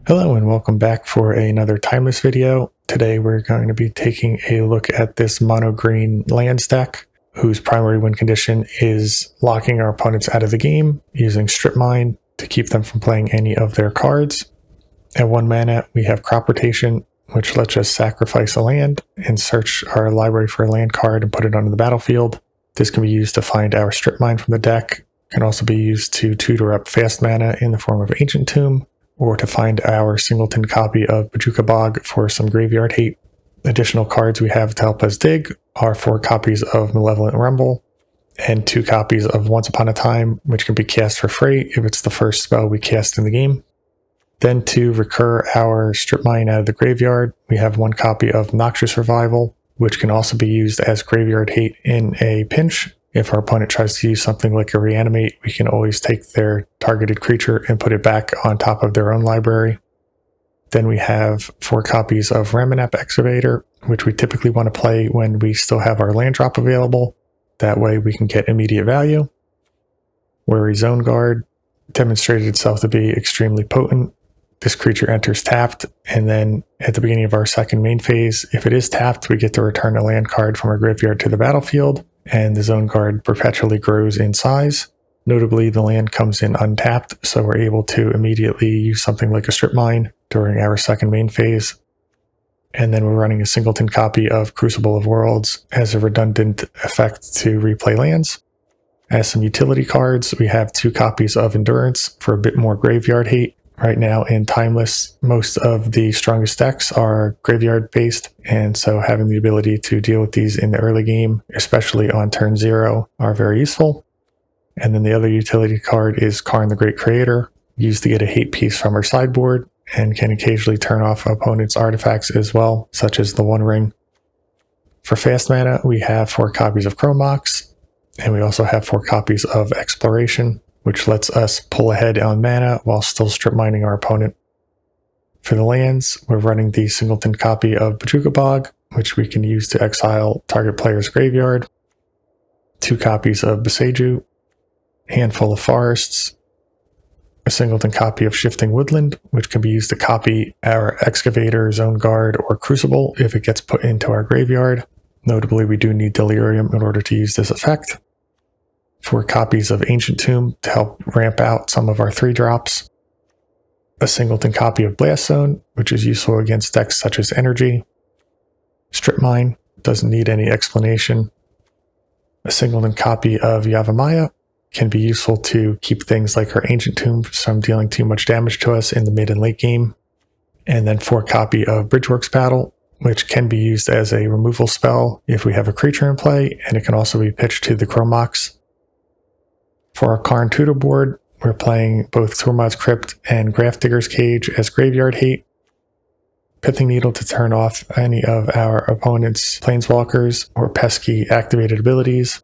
Hello and welcome back for another Timeless video. Today we're going to be taking a look at this mono green lands deck, whose primary win condition is locking our opponents out of the game using Strip Mine to keep them from playing any of their cards. At 1 mana, we have Crop Rotation, which lets us sacrifice a land and search our library for a land card and put it onto the battlefield. This can be used to find our Strip Mine from the deck. It can also be used to tutor up fast mana in the form of Ancient Tomb, or to find our singleton copy of Bojuka Bog for some graveyard hate. Additional cards we have to help us dig are 4 copies of Malevolent Rumble and 2 copies of Once Upon a Time, which can be cast for free if it's the first spell we cast in the game. Then to recur our Strip Mine out of the graveyard, we have 1 copy of Noxious Revival, which can also be used as graveyard hate in a pinch. If our opponent tries to use something like a Reanimate, we can always take their targeted creature and put it back on top of their own library. Then we have 4 copies of Ramunap Excavator, which we typically want to play when we still have our land drop available. That way we can get immediate value. Wary Zone Guard demonstrated itself to be extremely potent. This creature enters tapped, and then at the beginning of our second main phase, if it is tapped, we get to return a land card from our graveyard to the battlefield, and the Zone Guard perpetually grows in size. Notably, the land comes in untapped, so we're able to immediately use something like a Strip Mine during our second main phase. And then we're running a singleton copy of Crucible of Worlds as a redundant effect to replay lands. As some utility cards, we have 2 copies of Endurance for a bit more graveyard hate. Right now in Timeless, most of the strongest decks are graveyard based, and so having the ability to deal with these in the early game, especially on turn 0, are very useful. And then the other utility card is Karn the Great Creator, used to get a hate piece from our sideboard, and can occasionally turn off opponents' artifacts as well, such as the One Ring. For fast mana, we have 4 copies of Chromox, and we also have 4 copies of Exploration, which lets us pull ahead on mana while still strip mining our opponent. For the lands, we're running the singleton copy of Bojuka Bog, which we can use to exile target player's graveyard, 2 copies of Boseiju, handful of forests, a singleton copy of Shifting Woodland, which can be used to copy our Excavator, Zone Guard, or Crucible if it gets put into our graveyard. Notably, we do need Delirium in order to use this effect. 4 copies of Ancient Tomb to help ramp out some of our 3-drops. A singleton copy of Blast Zone, which is useful against decks such as Energy. Strip Mine, doesn't need any explanation. A singleton copy of Yavimaya can be useful to keep things like our Ancient Tomb from dealing too much damage to us in the mid and late game. And then 4 copy of Bridgeworks Battle, which can be used as a removal spell if we have a creature in play, and it can also be pitched to the Chromox. For our Karn tutor board, we're playing both Tormod's Crypt and Grafdigger's Cage as graveyard hate. Pithing Needle to turn off any of our opponent's planeswalkers or pesky activated abilities.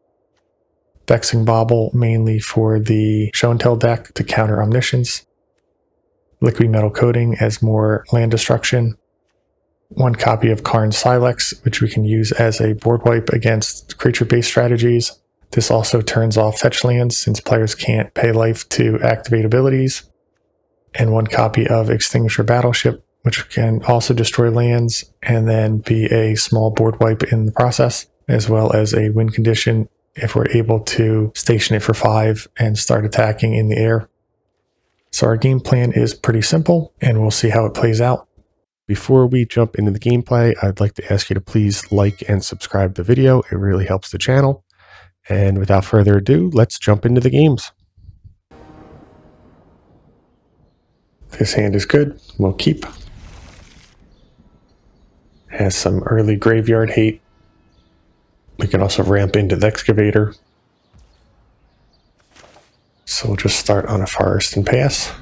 Vexing Bauble mainly for the Show and Tell deck to counter Omniscience. Liquid Metal Coating as more land destruction. 1 copy of Karn Silex, which we can use as a board wipe against creature-based strategies. This also turns off fetch lands since players can't pay life to activate abilities. And 1 copy of Extinguisher Battleship, which can also destroy lands and then be a small board wipe in the process, as well as a win condition if we're able to station it for 5 and start attacking in the air. So our game plan is pretty simple, and we'll see how it plays out. Before we jump into the gameplay, I'd like to ask you to please like and subscribe the video. It really helps the channel. And without further ado, let's jump into the games. This hand is good. We'll keep. Has some early graveyard hate. We can also ramp into the Excavator. So we'll just start on a forest and pass.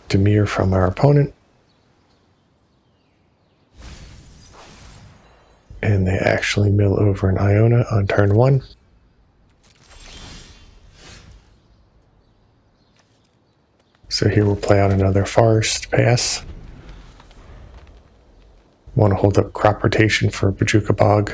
Demir from our opponent. And they actually mill over an Iona on turn 1. So here we'll play out another forest pass. I want to hold up Crop Rotation for Bojuka Bog.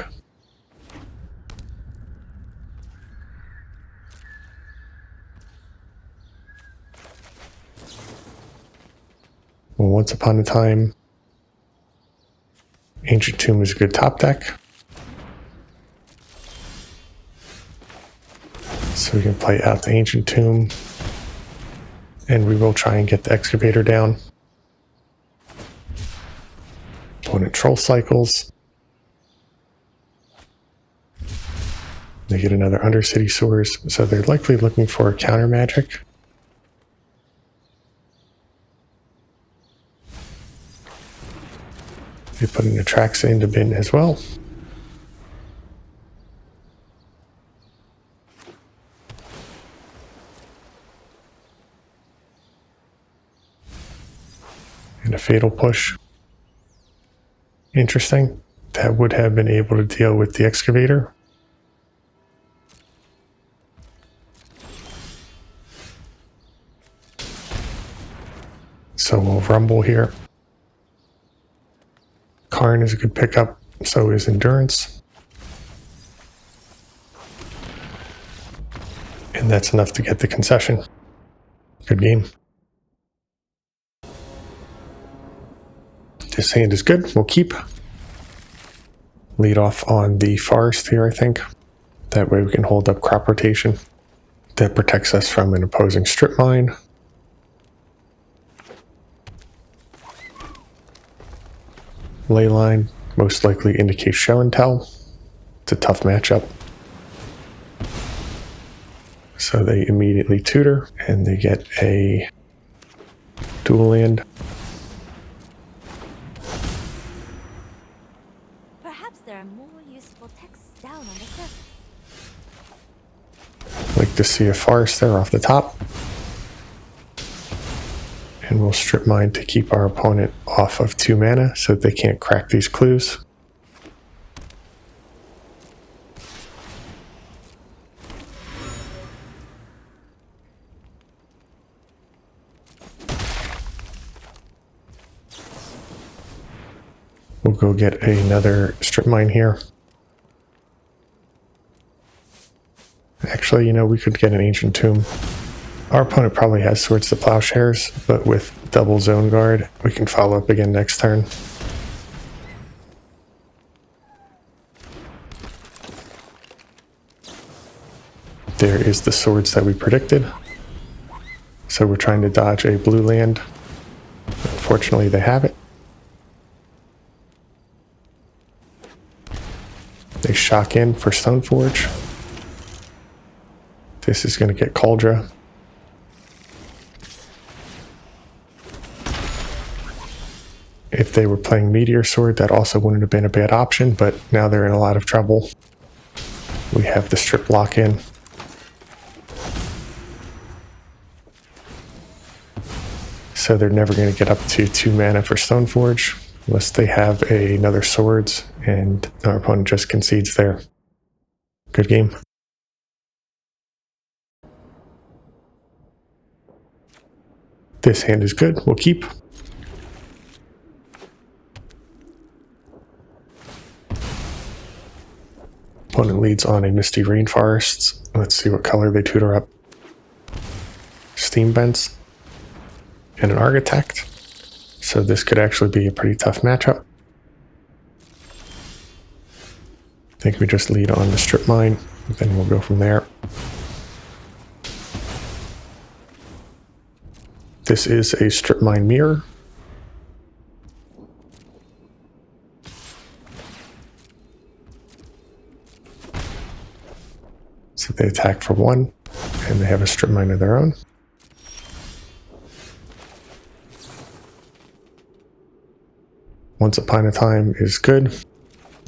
Once upon a time, Ancient Tomb is a good top deck. So we can play out the Ancient Tomb, and we will try and get the Excavator down. Opponent Troll cycles. They get another Undercity Source, so they're likely looking for counter magic. They put an Atraxa into bin as well. And a Fatal Push. Interesting. That would have been able to deal with the Excavator. So we'll rumble here. Karn is a good pickup, so is Endurance. And that's enough to get the concession. Good game. This hand is good, we'll keep. Lead off on the Forest here, I think. That way we can hold up crop rotation. That protects us from an opposing strip mine. Leyline most likely indicates show and tell. It's a tough matchup. So they immediately tutor and they get a dual land. Perhaps there are more useful texts down on the surface. Like to see a Forest there off the top. And we'll strip mine to keep our opponent off of 2 mana so that they can't crack these clues. We'll go get another strip mine here. Actually, we could get an Ancient Tomb. Our opponent probably has Swords to Plowshares, but with double Zone Guard, we can follow up again next turn. There is the Swords that we predicted. So we're trying to dodge a blue land. Unfortunately, they have it. They shock in for Stoneforge. This is going to get Cauldra. If they were playing Meteor Sword, that also wouldn't have been a bad option, but now they're in a lot of trouble. We have the strip lock in. So they're never going to get up to 2 mana for Stoneforge unless they have another Swords, and our opponent just concedes there. Good game. This hand is good, we'll keep. Opponent leads on a Misty Rainforests. Let's see what color they tutor up. Steam Vents and an Architect. So this could actually be a pretty tough matchup. I think we just lead on the Strip Mine, then we'll go from there. This is a Strip Mine Mirror. So they attack for 1, and they have a Strip Mine of their own. Once Upon a Time is good.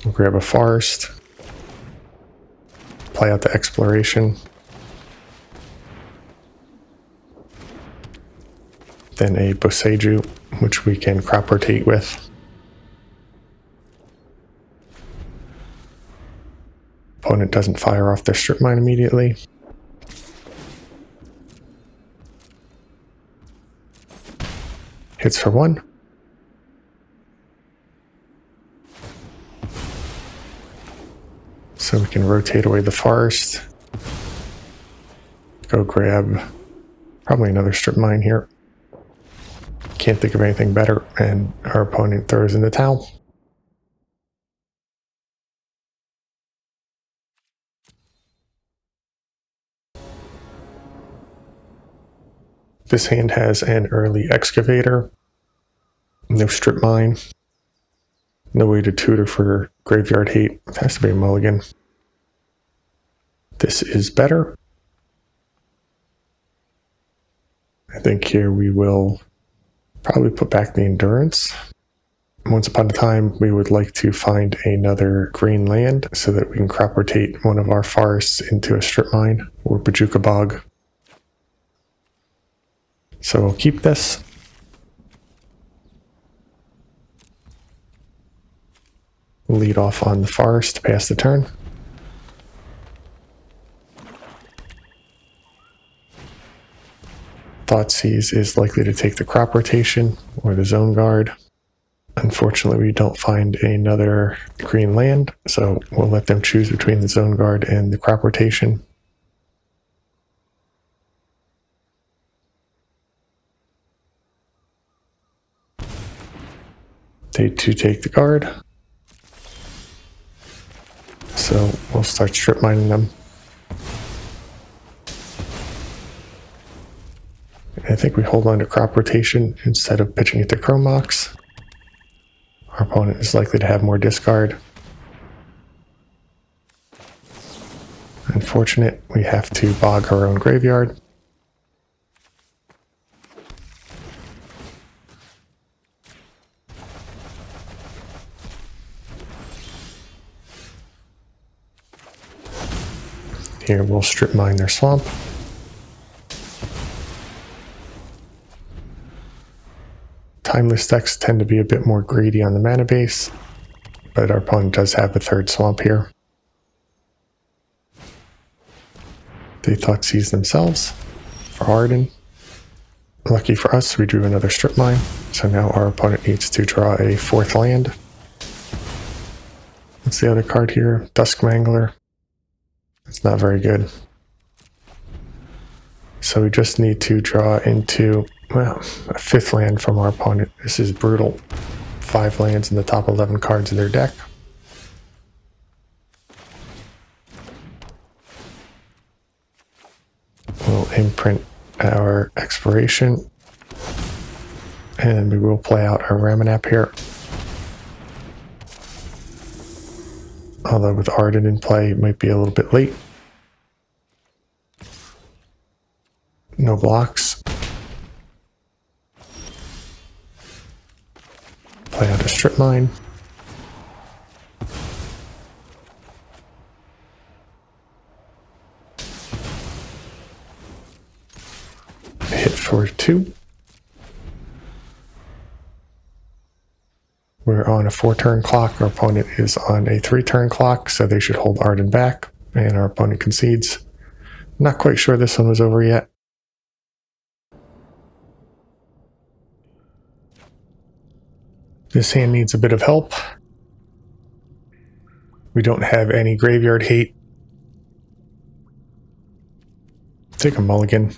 We'll grab a Forest. Play out the Exploration. Then a Boseiju, which we can crop rotate with. Opponent doesn't fire off their Strip Mine immediately. Hits for 1. So we can rotate away the Forest. Go grab probably another Strip Mine here. can't think of anything better, and our opponent throws in the towel. This hand has an early Excavator, no strip mine, no way to tutor for graveyard hate. It has to be a mulligan. This is better. I think here we will probably put back the Endurance. Once upon a time, we would like to find another green land so that we can crop rotate one of our forests into a strip mine or Bajuka Bog. So we'll keep this. We'll lead off on the forest to pass the turn. THS is likely to take the crop rotation or the zone guard. Unfortunately, we don't find another green land, so we'll let them choose between the zone guard and the crop rotation. They too take the guard, so we'll start strip mining them. I think we hold on to crop rotation instead of pitching it to Chromox. Our opponent is likely to have more discard. Unfortunate, we have to bog our own graveyard. Here we'll strip mine their swamp. Timeless decks tend to be a bit more greedy on the mana base, but our opponent does have a third swamp here. They THS themselves for Arden. Lucky for us, we drew another strip mine, so now our opponent needs to draw a fourth land. What's the other card here? Dusk Mangler. It's not very good. So we just need to draw into, well, a fifth land from our opponent. This is brutal. 5 lands in the top 11 cards of their deck. We'll imprint our expiration, and we will play out our Ramunap here. Although with Arden in play, it might be a little bit late. No blocks. Play out a strip mine. Hit for 2. We're on a 4-turn clock. Our opponent is on a 3-turn clock, so they should hold Arden back, and our opponent concedes. Not quite sure this one was over yet. This hand needs a bit of help. We don't have any graveyard hate. Take a mulligan.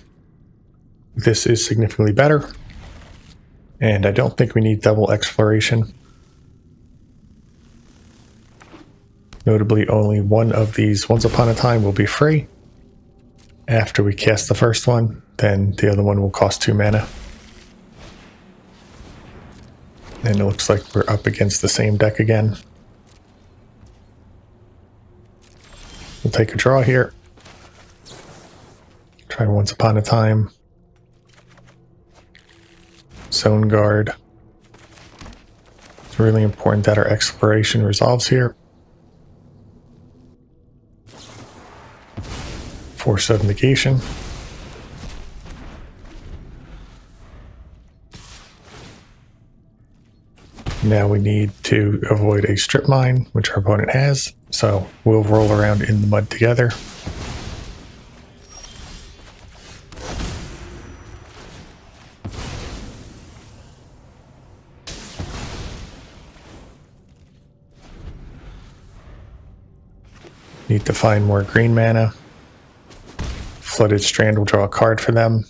This is significantly better. And I don't think we need double exploration. Notably, only one of these Once Upon a Time will be free. After we cast the first one, then the other one will cost 2 mana. And it looks like we're up against the same deck again. We'll take a draw here. Try Once Upon a Time. Zone Guard. It's really important that our exploration resolves here. Force of Negation. Now we need to avoid a strip mine, which our opponent has, so we'll roll around in the mud together. Need to find more green mana. Flooded Strand will draw a card for them.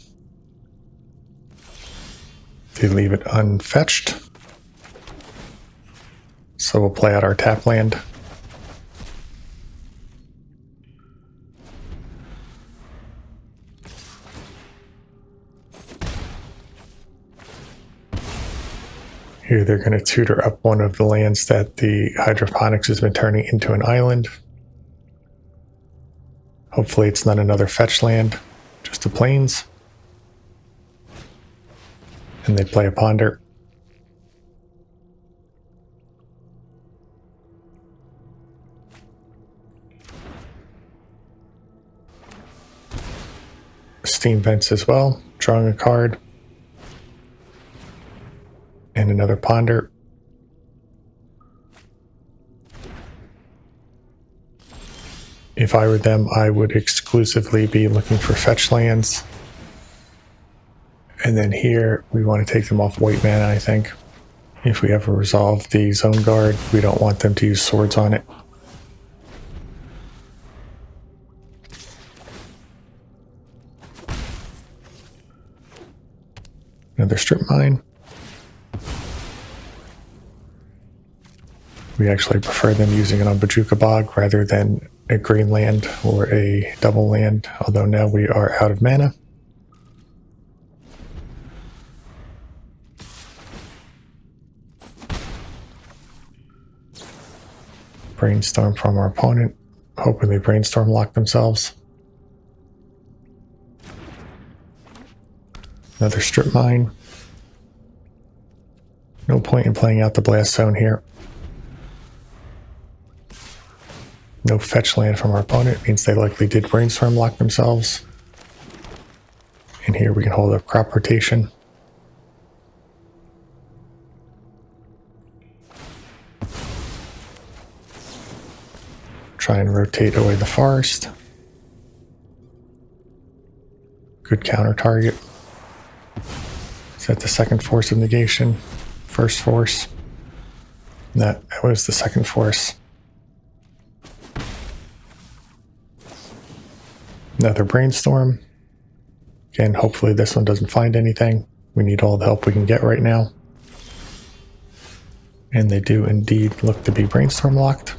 They leave it unfetched. So we'll play out our tap land. Here they're going to tutor up one of the lands that the hydroponics has been turning into an island. Hopefully it's not another fetch land, just the plains. And they play a ponder. Steam vents as well, drawing a card. And another ponder. If I were them, I would exclusively be looking for fetch lands. And then here, we want to take them off white mana, I think. If we ever resolve the zone guard, we don't want them to use swords on it. Another strip mine. We actually prefer them using it on Bojuka Bog rather than a green land or a double land, although now we are out of mana. Brainstorm from our opponent, hoping they brainstorm lock themselves. Another strip mine. No point in playing out the blast zone here. No fetch land from our opponent means they likely did brainstorm lock themselves. And here we can hold up crop rotation. Try and rotate away the forest. Good counter target. Set the second force of negation. First force. That was the second force. Another brainstorm. Again, hopefully this one doesn't find anything. We need all the help we can get right now. And they do indeed look to be brainstorm locked.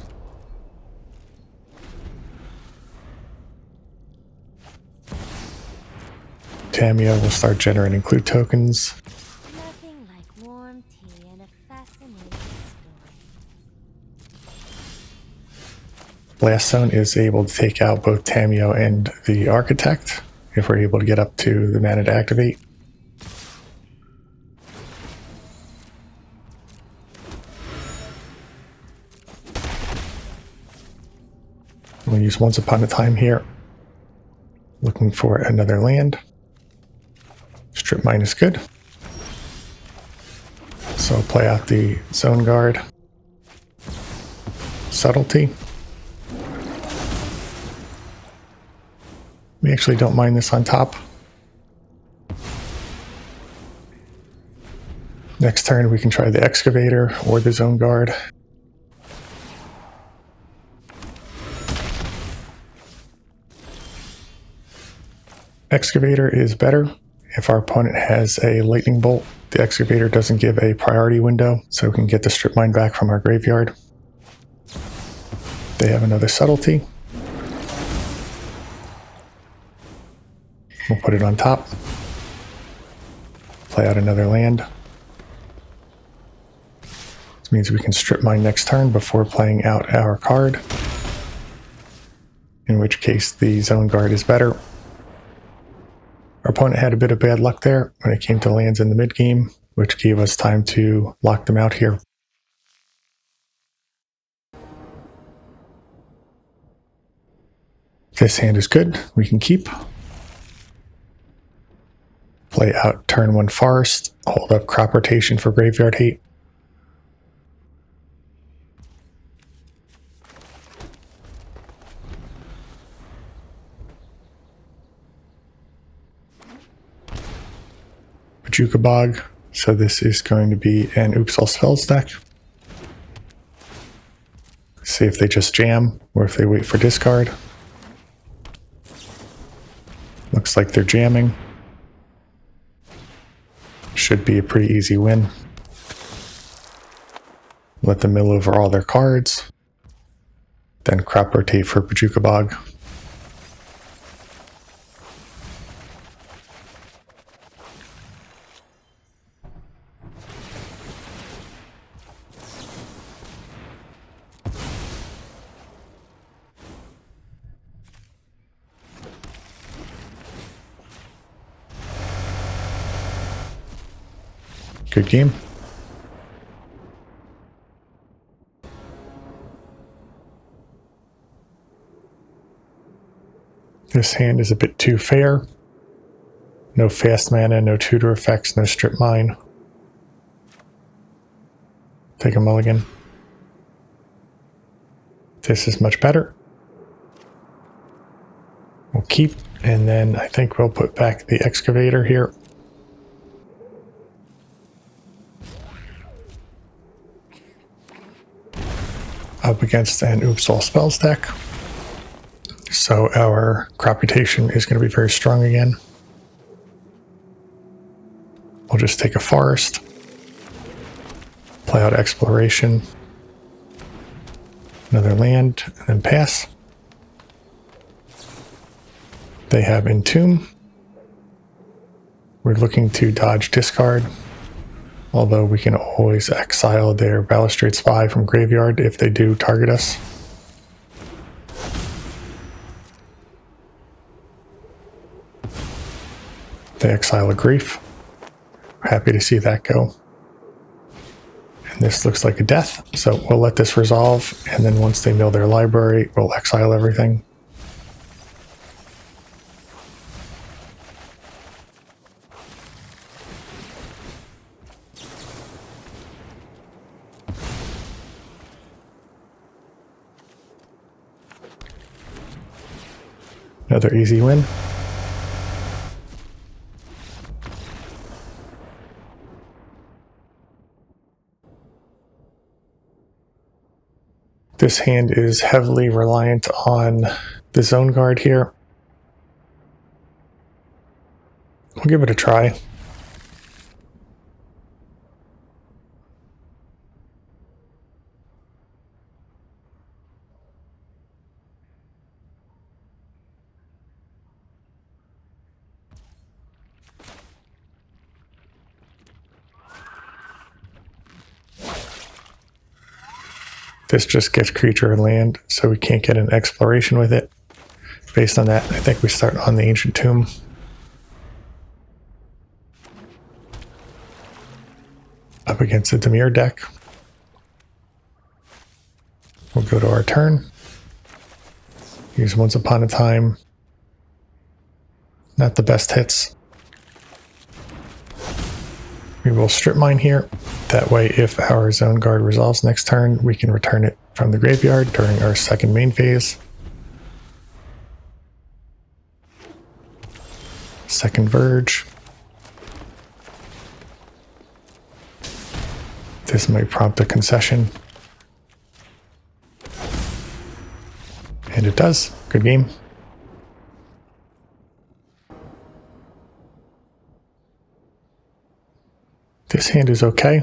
Tamiyo will start generating clue tokens. Nothing like warm tea and a fascinating story. Blast Zone is able to take out both Tamiyo and the Architect if we're able to get up to the mana to activate. We'll use Once Upon a Time here. Looking for another land. Strip mine is good. So I'll play out the Zone Guard. Subtlety. We actually don't mind this on top. Next turn we can try the Excavator or the Zone Guard. Excavator is better. If our opponent has a Lightning Bolt, the Excavator doesn't give a priority window, so we can get the strip mine back from our graveyard. They have another Subtlety. We'll put it on top. Play out another land. This means we can strip mine next turn before playing out our card. In which case the Zone Guard is better. Our opponent had a bit of bad luck there when it came to lands in the mid-game, which gave us time to lock them out here. This hand is good. We can keep. Play out turn 1 Forest. Hold up crop rotation for Graveyard Hate. Bojuka Bog, so this is going to be an Oops All Spells deck. See if they just jam, or if they wait for discard. Looks like they're jamming. should be a pretty easy win. Let them mill over all their cards. Then crop rotate for Pachuca Bog. Good game. This hand is a bit too fair. No fast mana, no tutor effects, no strip mine. Take a mulligan. This is much better. We'll keep, and then I think we'll put back the Excavator here. Up against an Oops All Spells deck. So our crop rotation is going to be very strong again. We'll just take a forest. Play out Exploration. Another land, and then pass. They have Entomb. We're looking to dodge discard. Although we can always exile their Balustrade Spy from graveyard if they do target us. They exile a Grief. Happy to see that go. And this looks like a death, so we'll let this resolve, and then once they mill their library, we'll exile everything. Another easy win. This hand is heavily reliant on the Zone Guard here. We'll give it a try. This just gets creature and land, so we can't get an exploration with it. Based on that, I think we start on the Ancient Tomb. Up against the Dimir deck. We'll go to our turn. Use Once Upon a Time. Not the best hits. We will Strip Mine here. That way, if our Zone Guard resolves next turn, we can return it from the graveyard during our second main phase. Second Verge. This might prompt a concession. And it does. Good game. This hand is okay.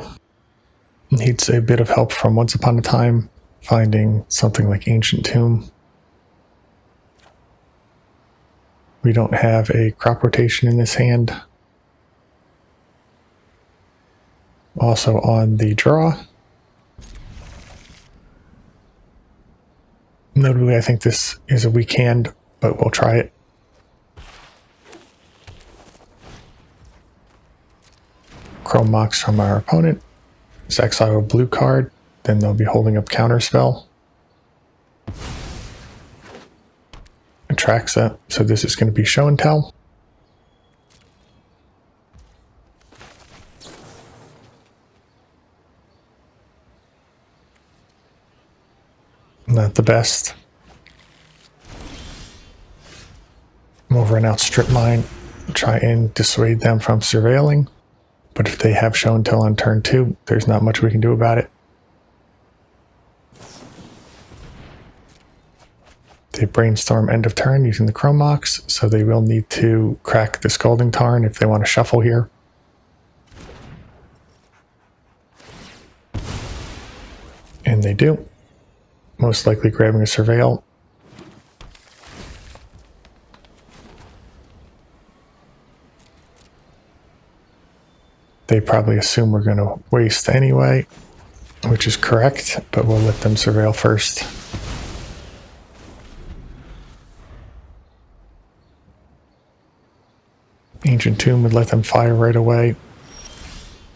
Needs a bit of help from Once Upon a Time, finding something like Ancient Tomb. We don't have a crop rotation in this hand. Also on the draw. Notably, I think this is a weak hand, but we'll try it. Chrome Mox from our opponent. Just exile a blue card, then they'll be holding up Counterspell. Atraxa, so this is going to be Show and Tell. Not the best. Over and out Strip Mine, try and dissuade them from surveilling. But if they have Show and Tell on turn 2, there's not much we can do about it. They brainstorm end of turn using the Chrome Mox, so they will need to crack the Scalding Tarn if they want to shuffle here. they do. Most likely grabbing a surveil. They probably assume we're going to waste anyway, which is correct, but we'll let them surveil first. Ancient Tomb would let them fire right away.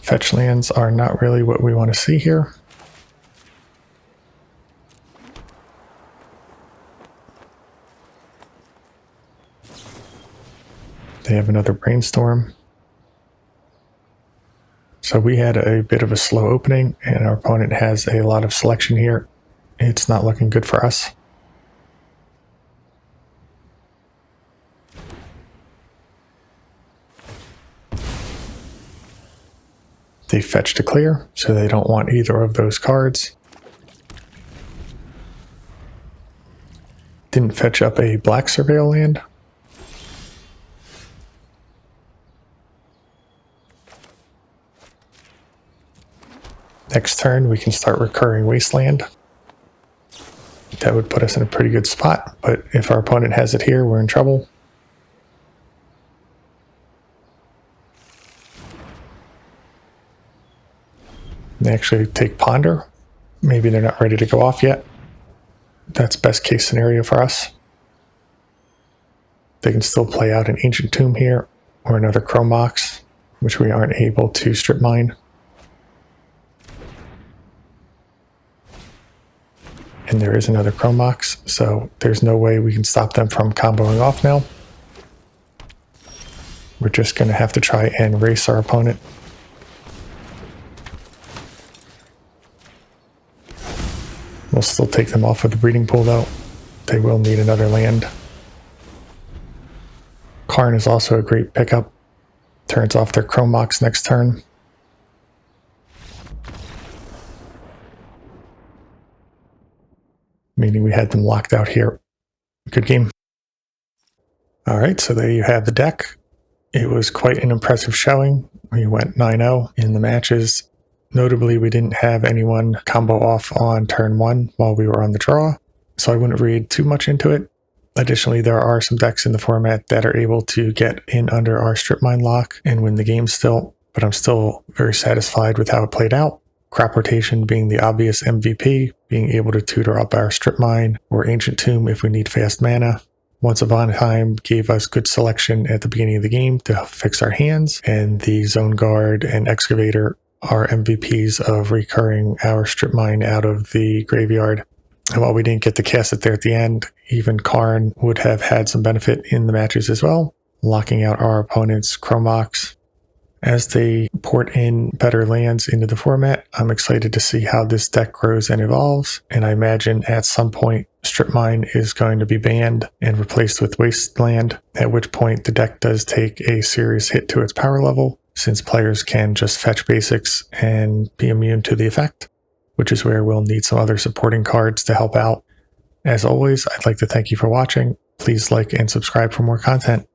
Fetch lands are not really what we want to see here. They have another Brainstorm. So we had a bit of a slow opening, and our opponent has a lot of selection here. It's not looking good for us. They fetch to clear, so they don't want either of those cards. Didn't fetch up a black surveil land. Next turn, we can start recurring Wasteland. That would put us in a pretty good spot, but if our opponent has it here, we're in trouble. They actually take Ponder. Maybe they're not ready to go off yet. That's best case scenario for us. They can still play out an Ancient Tomb here, or another Chrome Mox, which we aren't able to strip mine. And there is another Chrome Mox, so there's no way we can stop them from comboing off now. We're just going to have to try and race our opponent. We'll still take them off of the breeding pool though. They will need another land. Karn is also a great pickup. Turns off their Chrome Mox next turn. Meaning we had them locked out here. Good game. Alright, so there you have the deck. It was quite an impressive showing. We went 9-0 in the matches. Notably, we didn't have anyone combo off on turn 1 while we were on the draw, so I wouldn't read too much into it. Additionally, there are some decks in the format that are able to get in under our strip mine lock and win the game still, but I'm still very satisfied with how it played out. Crop Rotation being the obvious MVP, being able to tutor up our strip mine or Ancient Tomb if we need fast mana. Once Upon a Time gave us good selection at the beginning of the game to fix our hands, and the Zone Guard and Excavator are MVPs of recurring our strip mine out of the graveyard. And while we didn't get to cast it there at the end, even Karn would have had some benefit in the matches as well, locking out our opponent's Chrome Mox. As they port in better lands into the format, I'm excited to see how this deck grows and evolves, and I imagine at some point Strip Mine is going to be banned and replaced with Wasteland, at which point the deck does take a serious hit to its power level, since players can just fetch basics and be immune to the effect, which is where we'll need some other supporting cards to help out. As always, I'd like to thank you for watching. Please like and subscribe for more content.